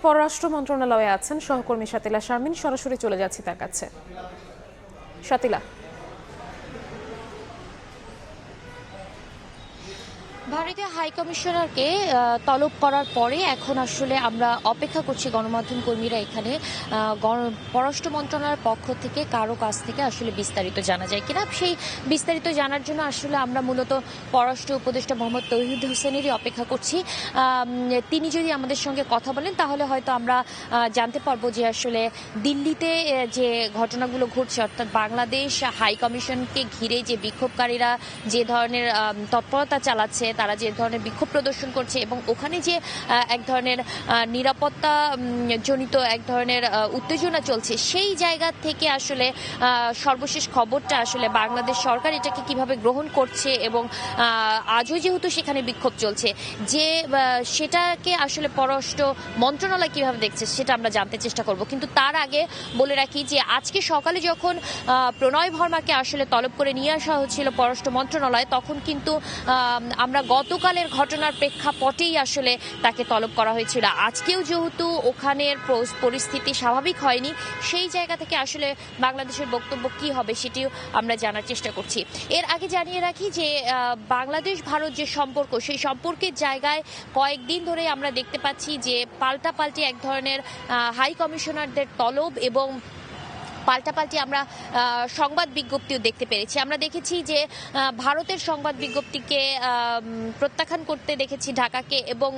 পররাষ্ট্র মন্ত্রণালয়ে আছেন সহকর্মী শাতিলা শারমিন। সরাসরি চলে যাচ্ছি তার কাছে। শাতিলা, ভারতীয় হাইকমিশনারকে তলব করার পরে এখন আসলে আমরা অপেক্ষা করছি গণমাধ্যম কর্মীরা এখানে পররাষ্ট্র মন্ত্রণালয়ের পক্ষ থেকে কারো কাছ থেকে আসলে বিস্তারিত জানা যায় কিনা। সেই বিস্তারিত জানার জন্য আসলে আমরা মূলত পররাষ্ট্র উপদেষ্টা মোহাম্মদ তৌহিদ হোসেনেরই অপেক্ষা করছি। তিনি যদি আমাদের সঙ্গে কথা বলেন তাহলে হয়তো আমরা জানতে পারবো যে আসলে দিল্লিতে যে ঘটনাগুলো ঘটছে, অর্থাৎ বাংলাদেশ হাইকমিশনকে ঘিরে যে বিক্ষোভকারীরা যে ধরনের তৎপরতা চালাচ্ছে, তারা যে ধরনের বিক্ষোভ প্রদর্শন করছে এবং ওখানে যে এক ধরনের নিরাপত্তা জনিত এক ধরনের উত্তেজনা চলছে, সেই জায়গা থেকে আসলে সর্বশেষ খবরটা আসলে বাংলাদেশ সরকার এটাকে কিভাবে গ্রহণ করছে এবং আজও যেহেতু সেখানে বিক্ষোভ চলছে, যে সেটাকে আসলে পররাষ্ট্র মন্ত্রণালয় কিভাবে দেখছে সেটা আমরা জানতে চেষ্টা করব। কিন্তু তার আগে বলে রাখি যে আজকে সকালে যখন প্রণয় ভার্মাকে আসলে তলব করে নিয়ে আসা হচ্ছিল পররাষ্ট্র মন্ত্রণালয়, তখন কিন্তু আমরা গতকালের ঘটনার প্রেক্ষাপটেই আসলে তাকে তলব করা হয়েছিল। আজকেও যেহেতু ওখানের পরিস্থিতি স্বাভাবিক হয়নি, সেই জায়গা থেকে আসলে বাংলাদেশের বক্তব্য কি হবে সেটিও আমরা জানার চেষ্টা করছি। এর আগে জানিয়ে রাখি যে বাংলাদেশ ভারত যে সম্পর্ক, সেই সম্পর্কের জায়গায় কয়েকদিন ধরে আমরা দেখতে পাচ্ছি যে পাল্টাপাল্টি এক ধরনের হাই কমিশনারদের তলব এবং পাল্টাপাল্টি আমরা সংবাদ বিজ্ঞপ্তিও দেখতে পেরেছি। আমরা দেখেছি যে ভারতের সংবাদ বিজ্ঞপ্তিকে প্রত্যাখ্যান করতে দেখেছি ঢাকাকে, এবং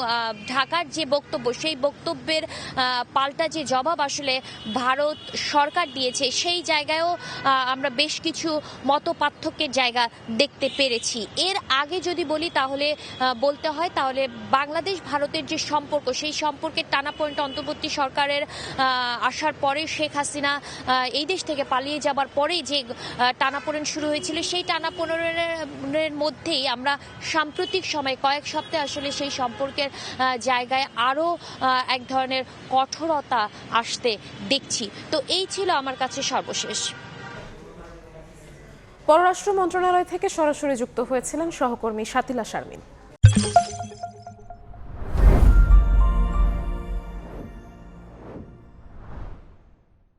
ঢাকার যে বক্তব্য, সেই বক্তব্যের পাল্টা যে জবাব আসলে ভারত সরকার দিয়েছে, সেই জায়গায়ও আমরা বেশ কিছু মত পার্থক্যের জায়গা দেখতে পেরেছি। এর আগে যদি বলি তাহলে বলতে হয় তাহলে বাংলাদেশ ভারতের যে সম্পর্ক, সেই সম্পর্কের টানাপোড়েনটা অন্তর্বর্তী সরকারের আসার পরে, শেখ হাসিনা এই দেশ থেকে পালিয়ে যাবার পরেই যে টানাপোড়েন শুরু হয়েছিল, সেই টানাপোড়েনের মধ্যেই আমরা সাম্প্রতিক সময় কয়েক সপ্তাহে আসলে সেই সম্পর্কের জায়গায় আরও এক ধরনের কঠোরতা আসতে দেখছি। তো এই ছিল আমার কাছে সর্বশেষ। পররাষ্ট্র মন্ত্রণালয় থেকে সরাসরি যুক্ত হয়েছিলেন সহকর্মী শাতিলা শারমিন।